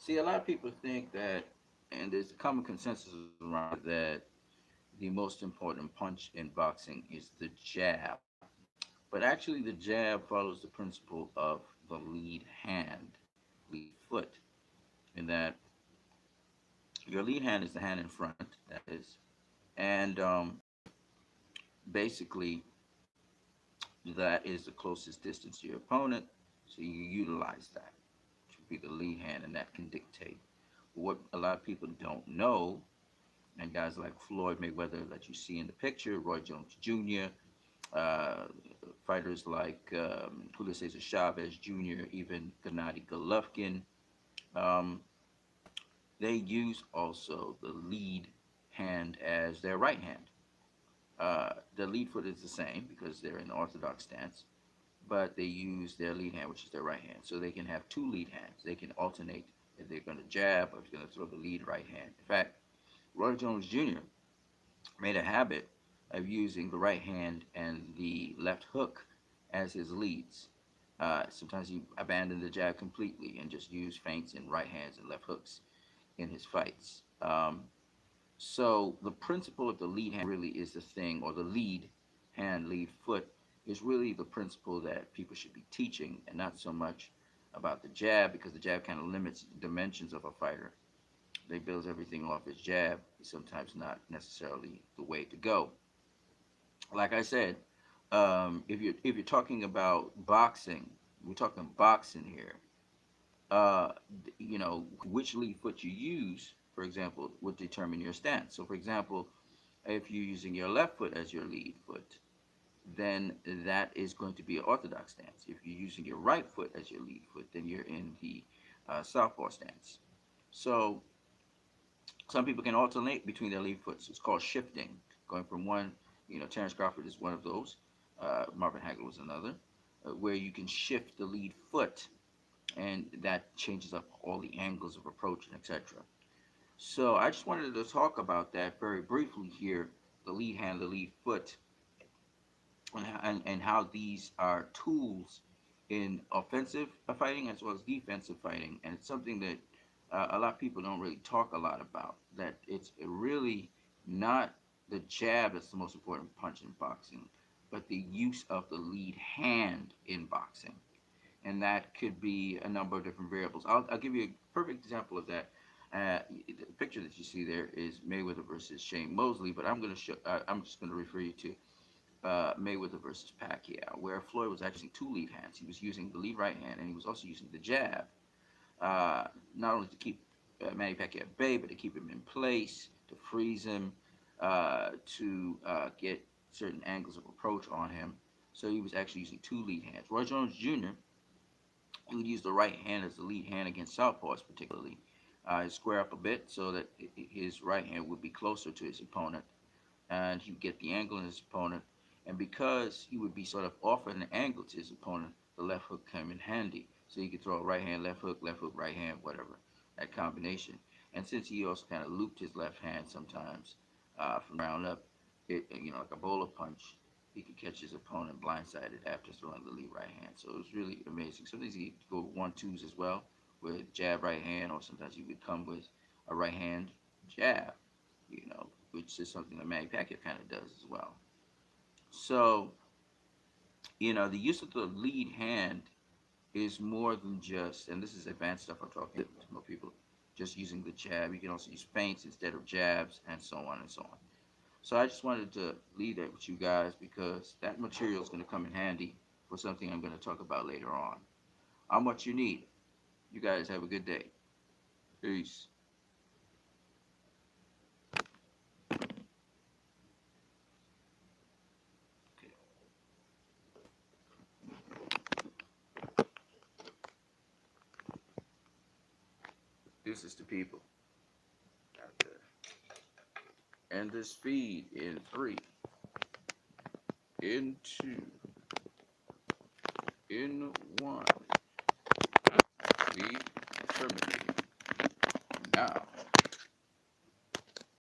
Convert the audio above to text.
See, a lot of people think that, and there's a common consensus around it, that the most important punch in boxing is the jab. But actually, the jab follows the principle of the lead hand, lead foot, in that your lead hand is the hand in front, that is, and basically that is the closest distance to your opponent. So you utilize that to be the lead hand, and that can dictate what a lot of people don't know. And guys like Floyd Mayweather that you see in the picture, Roy Jones Jr., uh, fighters like Julio Cesar Chavez Jr., even Gennady Golovkin, um, they use also the lead hand as their right hand. The lead foot is the same because they're in the orthodox stance, but they use their lead hand, which is their right hand. So they can have two lead hands. They can alternate if they're going to jab or if they're going to throw the lead right hand. In fact, Roy Jones Jr. made a habit of using the right hand and the left hook as his leads. Sometimes he abandoned the jab completely and just used feints and right hands and left hooks in his fights. So the principle of the lead hand really is the thing, or the lead hand, lead foot, is really the principle that people should be teaching, and not so much about the jab, because the jab kind of limits the dimensions of a fighter. They build everything off his jab. It's sometimes not necessarily the way to go. Like I said, if you're talking about boxing, we're talking boxing here. Uh, which lead foot you use, for example, would determine your stance. So, for example, if you're using your left foot as your lead foot, then that is going to be an orthodox stance. If you're using your right foot as your lead foot, then you're in the southpaw stance. So some people can alternate between their lead foots. It's called shifting, going from one. Terrence Crawford is one of those. Marvin Hagler was another, where you can shift the lead foot, and that changes up all the angles of approach and etc. So I just wanted to talk about that very briefly here, the lead hand, the lead foot, and how these are tools in offensive fighting as well as defensive fighting. And it's something that a lot of people don't really talk a lot about. That it's really not the jab that's the most important punch in boxing, but the use of the lead hand in boxing. And that could be a number of different variables. I'll give you a perfect example of that. The picture that you see there is Mayweather versus Shane Mosley, but I'm just going to refer you to Mayweather versus Pacquiao, where Floyd was actually two lead hands. He was using the lead right hand, and he was also using the jab, not only to keep Manny Pacquiao at bay, but to keep him in place, to freeze him, to get certain angles of approach on him. So he was actually using two lead hands. Roy Jones Jr., he would use the right hand as the lead hand against southpaws, particularly. He'd square up a bit so that his right hand would be closer to his opponent, and he would get the angle on his opponent. And because he would be sort of offering an angle to his opponent, the left hook came in handy. So he could throw a right hand, left hook, right hand, whatever, that combination. And since he also kind of looped his left hand sometimes from the ground up, like a bowler punch, he could catch his opponent blindsided after throwing the lead right hand. So it was really amazing. Sometimes he'd go one twos as well with jab right hand, or sometimes he would come with a right hand jab, which is something that Manny Pacquiao kind of does as well. So, the use of the lead hand is more than just, and this is advanced stuff I'm talking to more people, just using the jab. You can also use feints instead of jabs, and so on and so on. So I just wanted to leave that with you guys because that material is going to come in handy for something I'm going to talk about later on. I'm what you need. You guys have a good day. Peace. Okay. This is the people out there. And this feed in three, in two, in one. We terminate now.